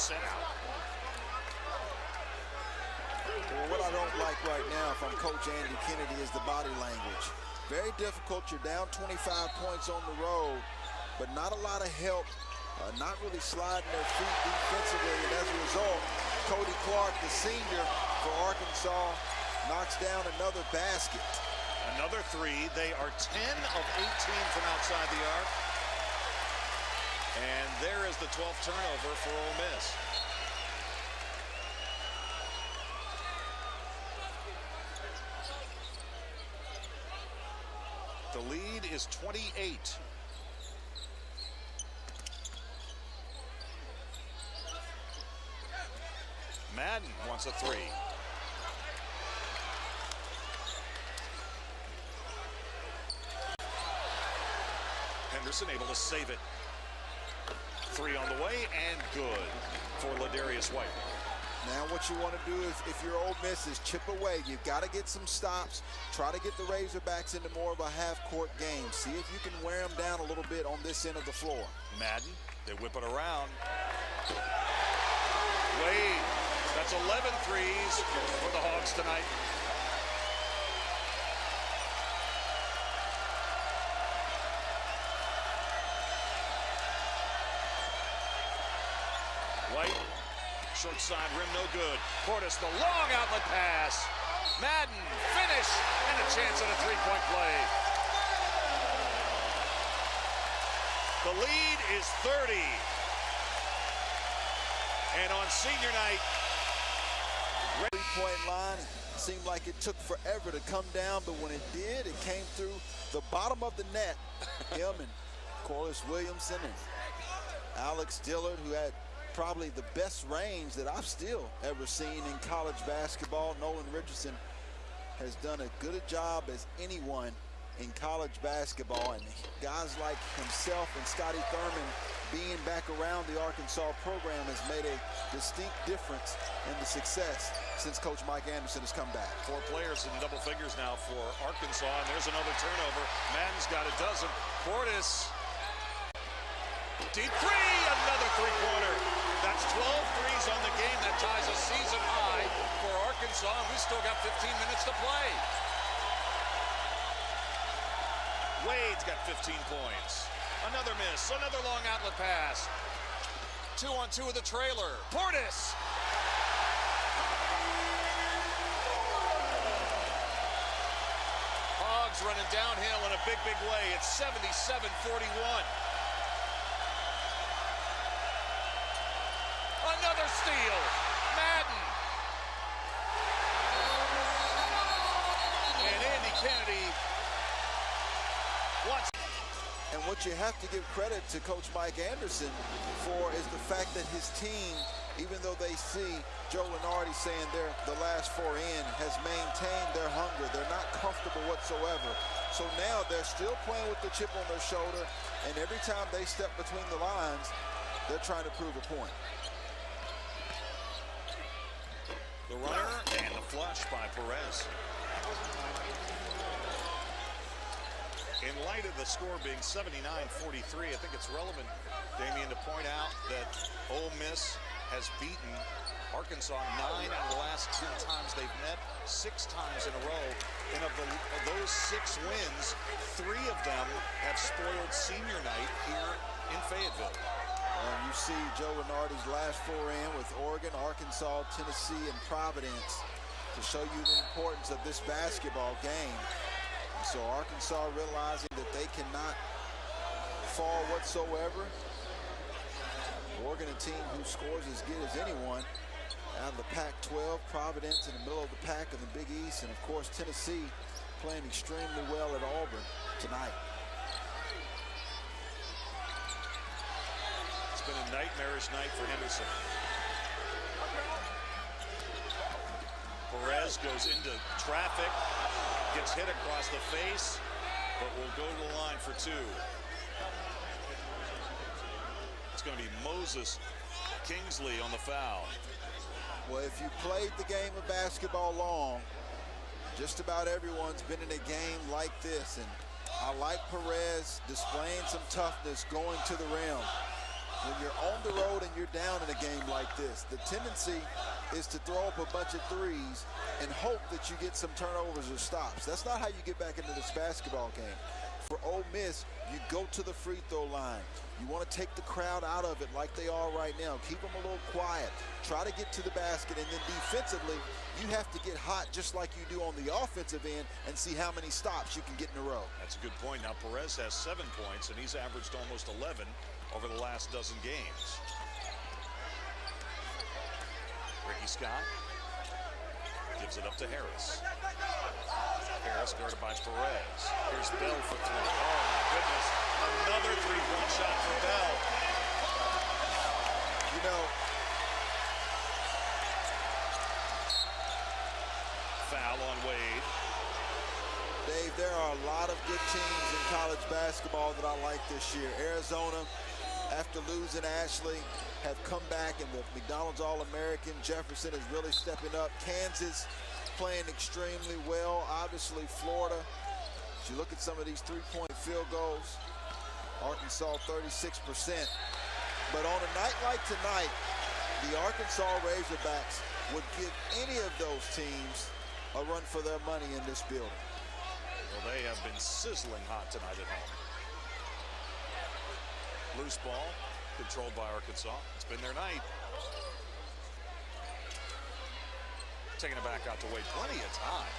sent out. Well, what I don't like right now from Coach Andy Kennedy is the body language. Very difficult. You're down 25 points on the road, but not a lot of help. Not really sliding their feet defensively, and as a result, Cody Clark, the senior for Arkansas, knocks down another basket. Another three. They are 10 of 18 from outside the arc. And there is the 12th turnover for Ole Miss. The lead is 28. Madden wants a three. Henderson able to save it. Three on the way and good for Ladarius White. Now what you want to do if you're Ole Miss is chip away. You've got to get some stops. Try to get the Razorbacks into more of a half-court game. See if you can wear them down a little bit on this end of the floor. Madden, they whip it around. Wade, that's 11 threes for the Hawks tonight. White, short side rim, no good. Portis, the long outlet pass. Madden, finish, and a chance at a three-point play. The lead is 30. And on senior night, three-point line, it seemed like it took forever to come down, but when it did, it came through the bottom of the net. Him and Corliss Williamson and Alex Dillard, who had probably the best range that I've still ever seen in college basketball. Nolan Richardson has done as good a job as anyone in college basketball, and guys like himself and Scotty Thurman being back around the Arkansas program has made a distinct difference in the success since Coach Mike Anderson has come back. 4 players in double figures now for Arkansas, and there's another turnover. Madden's got a dozen. Portis, deep three, another three-pointer. That's 12 threes on the game. That ties a season high for Arkansas, and we still got 15 minutes to play. Wade's got 15 points. Another miss, another long outlet pass. 2-on-2 with the trailer. Portis. Hogs running downhill in a big, big way. It's 77-41. Another steal. Madden. And Andy Kennedy. Watch. And what you have to give credit to Coach Mike Anderson for is the fact that his team, even though they see Joe Lunardi saying they're the last 4 in, has maintained their hunger. They're not comfortable whatsoever. So now they're still playing with the chip on their shoulder, and every time they step between the lines, they're trying to prove a point. The runner and the flush by Perez. In light of the score being 79-43, I think it's relevant, Damian, to point out that Ole Miss has beaten Arkansas 9 out of the last 10 times they've met, 6 times in a row. And of those 6 wins, 3 of them have spoiled senior night here in Fayetteville. You see Joe Lunardi's last 4 in with Oregon, Arkansas, Tennessee, and Providence to show you the importance of this basketball game. So Arkansas realizing that they cannot fall whatsoever. Oregon, a team who scores as good as anyone out of the Pac-12. Providence in the middle of the pack of the Big East. And, of course, Tennessee playing extremely well at Auburn tonight. It's been a nightmarish night for Henderson. Perez goes into traffic, gets hit across the face, but will go to the line for 2. It's going to be Moses Kingsley on the foul. Well, if you played the game of basketball long, just about everyone's been in a game like this, and I like Perez displaying some toughness going to the rim. when you're on the road and you're down in a game like this, the tendency is to throw up a bunch of threes and hope that you get some turnovers or stops. That's not how you get back into this basketball game. For Ole Miss, you go to the free throw line. You want to take the crowd out of it like they are right now. Keep them a little quiet. Try to get to the basket, and then defensively, you have to get hot just like you do on the offensive end and see how many stops you can get in a row. That's a good point. Now Perez has 7 points, and he's averaged almost 11 over the last dozen games. Ricky Scott gives it up to Harris. Harris guarded by Perez. Here's Bell for 3. Oh, my goodness. Another three-point shot for Bell. You know, foul on Wade. Dave, there are a lot of good teams in college basketball that I like this year. Arizona, after losing Ashley, have come back in the McDonald's All-American. Jefferson is really stepping up. Kansas playing extremely well. Obviously, Florida. As you look at some of these three-point field goals, Arkansas 36%. But on a night like tonight, the Arkansas Razorbacks would give any of those teams a run for their money in this building. Well, they have been sizzling hot tonight at home. Loose ball, controlled by Arkansas. It's been their night. Taking it back out to Wade. Plenty of time.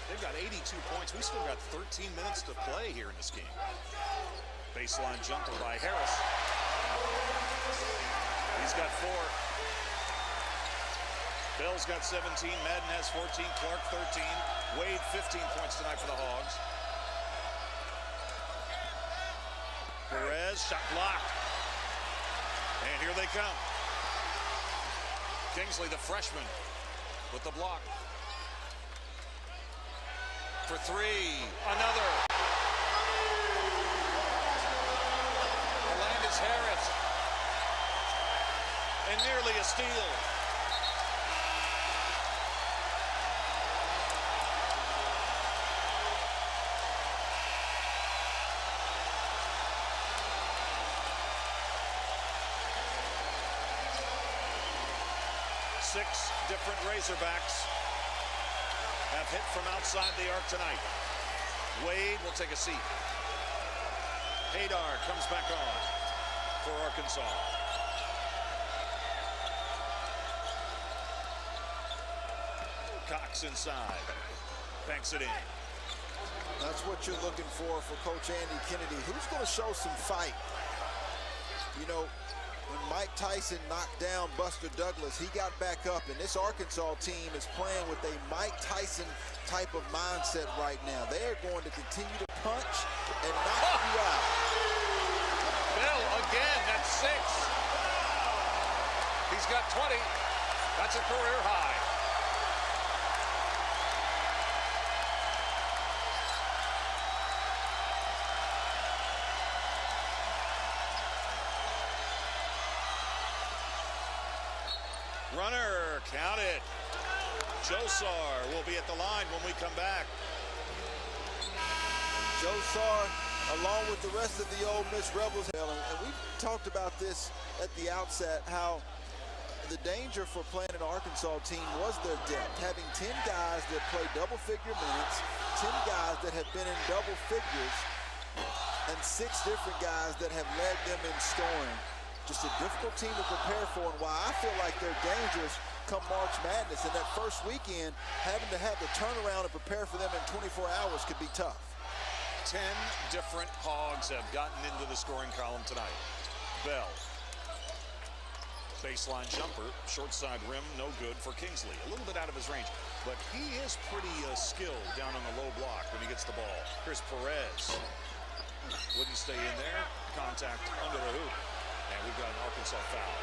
They've got 82 points. We still got 13 minutes to play here in this game. Baseline jumper by Harris. He's got 4. Bell's got 17. Madden has 14. Clark 13. Wade 15 points tonight for the Hogs. Perez, shot blocked. And here they come. Kingsley, the freshman, with the block. For 3, another. Alandis Harris. And nearly a steal. Six different Razorbacks have hit from outside the arc tonight. Wade will take a seat. Haydar comes back on for Arkansas. Cox inside. Banks it in. That's what you're looking for Coach Andy Kennedy. Who's going to show some fight? You know, when Mike Tyson knocked down Buster Douglas, he got back up, and this Arkansas team is playing with a Mike Tyson type of mindset right now. They are going to continue to punch and knock you out. Bell again, that's 6. He's got 20. That's a career high. Runner, count it. Josar will be at the line when we come back. Josar, along with the rest of the Ole Miss Rebels, and we talked about this at the outset, how the danger for playing an Arkansas team was their depth. Having 10 guys that play double-figure minutes, 10 guys that have been in double figures, and 6 different guys that have led them in scoring. Just a difficult team to prepare for, and why I feel like they're dangerous come March Madness. And that first weekend, having to have the turnaround and prepare for them in 24 hours could be tough. 10 different Hogs have gotten into the scoring column tonight. Bell. Baseline jumper, short side rim, no good for Kingsley. A little bit out of his range, but he is pretty skilled down on the low block when he gets the ball. Here's Perez. Wouldn't stay in there. Contact under the hoop. And we've got an Arkansas foul.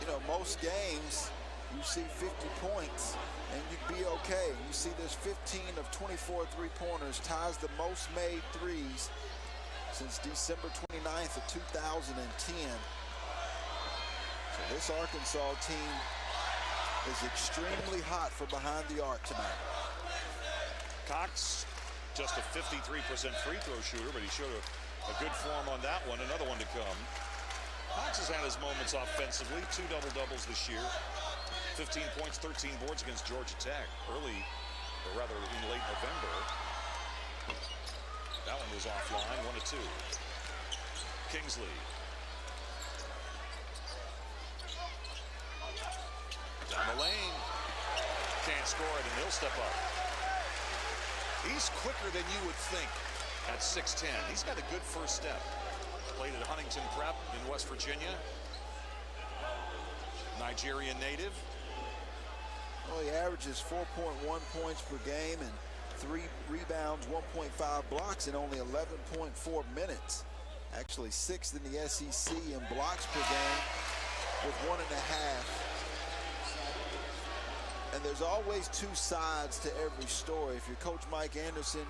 You know, most games, you see 50 points, and you'd be okay. You see there's 15 of 24 three-pointers, ties the most made threes since December 29th of 2010. So this Arkansas team is extremely hot for behind the arc tonight. Cox, just a 53% free throw shooter, but he showed a good form on that one. Another one to come. Cox has had his moments offensively. 2 double-doubles this year. 15 points, 13 boards against Georgia Tech early, or rather in late November. That one was offline, 1 of 2. Kingsley. Down the lane. Can't score it, and he'll step up. He's quicker than you would think at 6'10". He's got a good first step. Played at Huntington Prep in West Virginia. Nigerian native. Well, he averages 4.1 points per game and 3 rebounds, 1.5 blocks in only 11.4 minutes. Actually 6th in the SEC in blocks per game with 1.5. And there's always 2 sides to every story. If you're Coach Mike Anderson,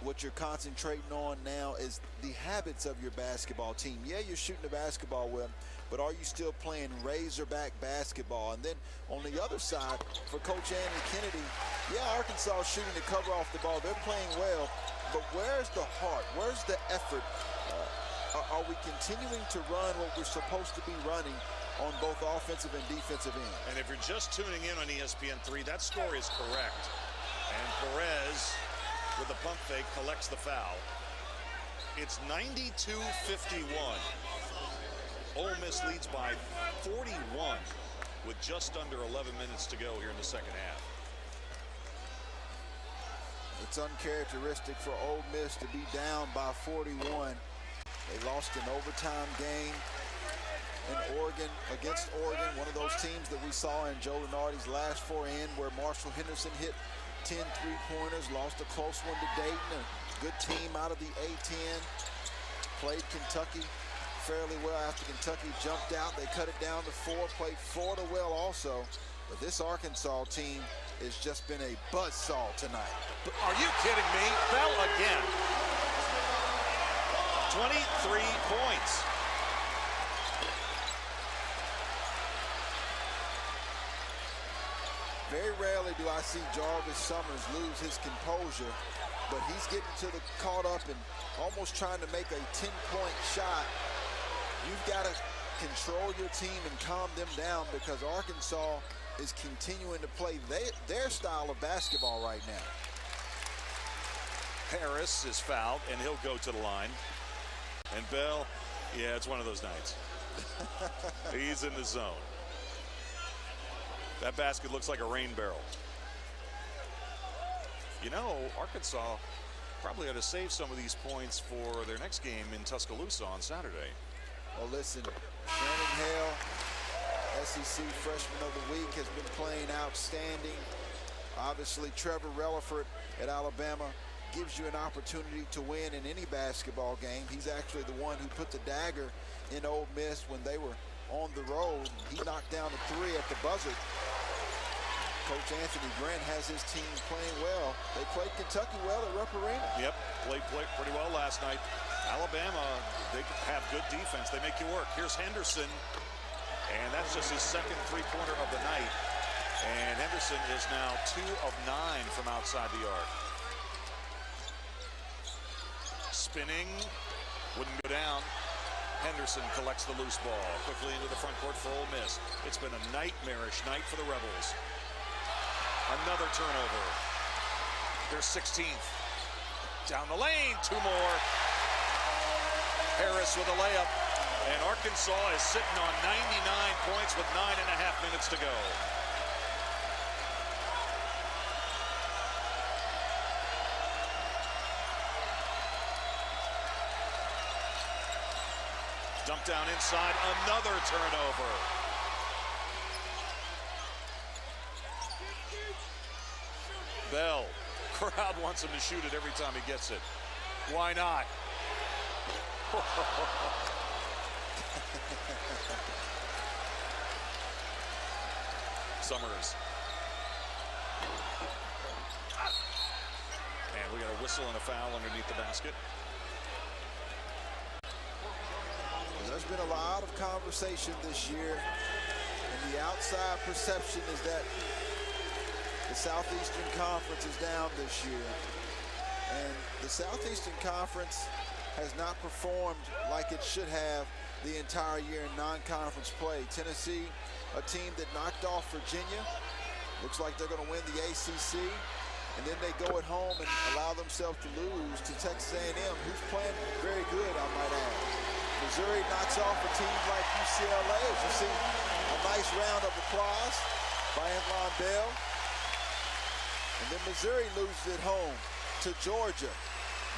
what you're concentrating on now is the habits of your basketball team. Yeah, you're shooting the basketball well, but are you still playing Razorback basketball? And then on the other side, for Coach Andy Kennedy, yeah, Arkansas is shooting the cover off the ball. They're playing well, but where's the heart? Where's the effort? Are we continuing to run what we're supposed to be running on both offensive and defensive end? And if you're just tuning in on ESPN3, that score is correct. And Perez, with the pump fake, collects the foul. It's 92-51. Ole Miss leads by 41 with just under 11 minutes to go here in the second half. It's uncharacteristic for Ole Miss to be down by 41. They lost an overtime game in Oregon, against Oregon, one of those teams that we saw in Joe Lunardi's last 4 in, where Marshall Henderson hit 10 3-pointers, lost a close one to Dayton, a good team out of the A-10, played Kentucky fairly well after Kentucky jumped out. They cut it down to 4, played Florida well also, but this Arkansas team has just been a buzzsaw tonight. Are you kidding me? Bell again. 23 points. Very rarely do I see Jarvis Summers lose his composure, but he's getting caught up and almost trying to make a 10-point shot. You've got to control your team and calm them down, because Arkansas is continuing to play their style of basketball right now. Harris is fouled, and he'll go to the line. And Bell, yeah, it's one of those nights. He's in the zone. That basket looks like a rain barrel. You know, Arkansas probably ought to save some of these points for their next game in Tuscaloosa on Saturday. Well, listen, Shannon Hale, SEC Freshman of the Week, has been playing outstanding. Obviously, Trevor Relaford at Alabama gives you an opportunity to win in any basketball game. He's actually the one who put the dagger in Ole Miss when they were on the road. He knocked down a 3 at the buzzer. Coach Anthony Grant has his team playing well. They played Kentucky well at Rupp Arena. Yep, played pretty well last night. Alabama, they have good defense. They make you work. Here's Henderson, and that's just his second 3-pointer of the night. And Henderson is now 2 of 9 from outside the arc. Spinning, wouldn't go down. Henderson collects the loose ball quickly into the front court for Ole Miss. It's been a nightmarish night for the Rebels. Another turnover. Their 16th. Down the lane, 2 more. Harris with a layup. And Arkansas is sitting on 99 points with 9.5 minutes to go. Dump down inside, another turnover. Bell, crowd wants him to shoot it every time he gets it. Why not? Summers. And we got a whistle and a foul underneath the basket. There's been a lot of conversation this year, and the outside perception is that The Southeastern Conference is down this year. And the Southeastern Conference has not performed like it should have the entire year in non-conference play. Tennessee, a team that knocked off Virginia. Looks like they're going to win the ACC. And then they go at home and allow themselves to lose to Texas A&M, who's playing very good, I might add. Missouri knocks off a team like UCLA. As you see, a nice round of applause by Antoine Bell. And then Missouri loses at home to Georgia.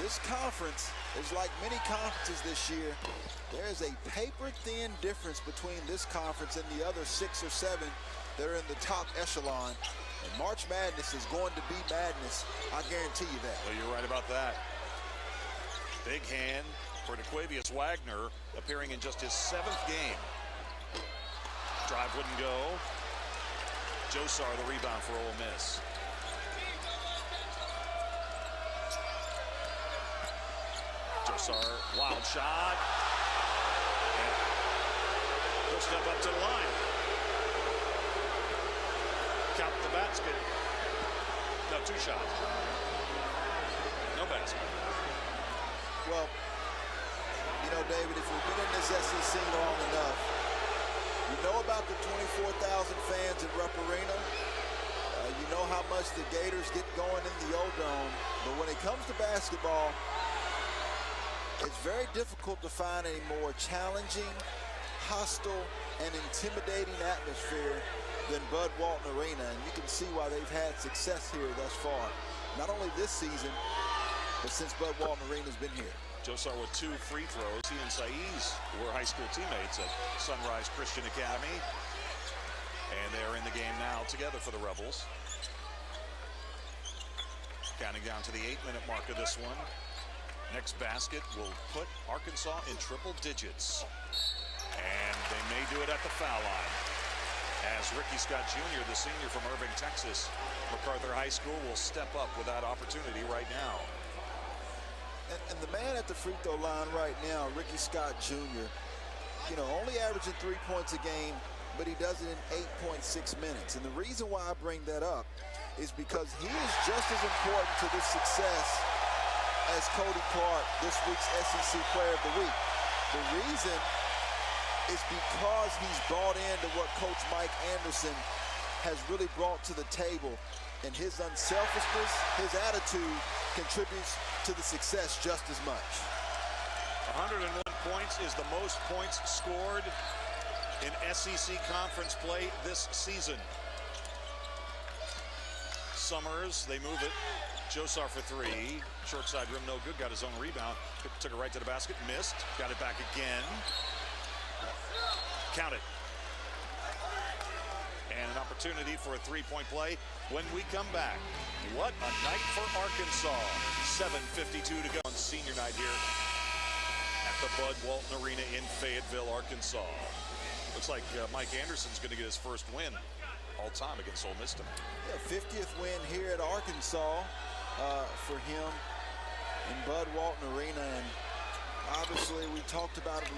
This conference is like many conferences this year. There's a paper-thin difference between this conference and the other 6 or 7 that are in the top echelon. And March Madness is going to be madness. I guarantee you that. Well, you're right about that. Big hand for DeQuavius Wagner, appearing in just his 7th game. Drive wouldn't go. Josar the rebound for Ole Miss. Josar, wild shot. And he'll step up to the line. Count the basket. No, 2 shots. No basket. Well, you know, David, if we've been in this SEC long enough, you know about the 24,000 fans at Rupp Arena. You know how much the Gators get going in the O-Dome. But when it comes to basketball, it's very difficult to find a more challenging, hostile, and intimidating atmosphere than Bud Walton Arena, and you can see why they've had success here thus far. Not only this season, but since Bud Walton Arena's been here. Josar with 2 free throws. He and Saiz were high school teammates at Sunrise Christian Academy, and they are in the game now together for the Rebels. Counting down to the 8-minute mark of this one. Next basket will put Arkansas in triple digits, and they may do it at the foul line. As Ricky Scott Jr., the senior from Irving, Texas, MacArthur High School, will step up with that opportunity right now. And the man at the free throw line right now, Ricky Scott Jr., you know, only averaging 3 points a game, but he does it in 8.6 minutes. And the reason why I bring that up is because he is just as important to this success as Cody Clark, this week's SEC Player of the Week. The reason is because he's bought into what Coach Mike Anderson has really brought to the table, and his unselfishness, his attitude contributes to the success just as much. 101 points is the most points scored in SEC conference play this season. Summers, they move it. Josar for 3. Short side rim, no good. Got his own rebound. Took it right to the basket. Missed. Got it back again. Count it. And an opportunity for a 3-point play when we come back. What a night for Arkansas. 7:52 to go on senior night here at the Bud Walton Arena in Fayetteville, Arkansas. Looks like Mike Anderson's going to get his first win all time against Ole Miss tonight. Yeah, 50th win here at Arkansas for him in Bud Walton Arena. And obviously we talked about it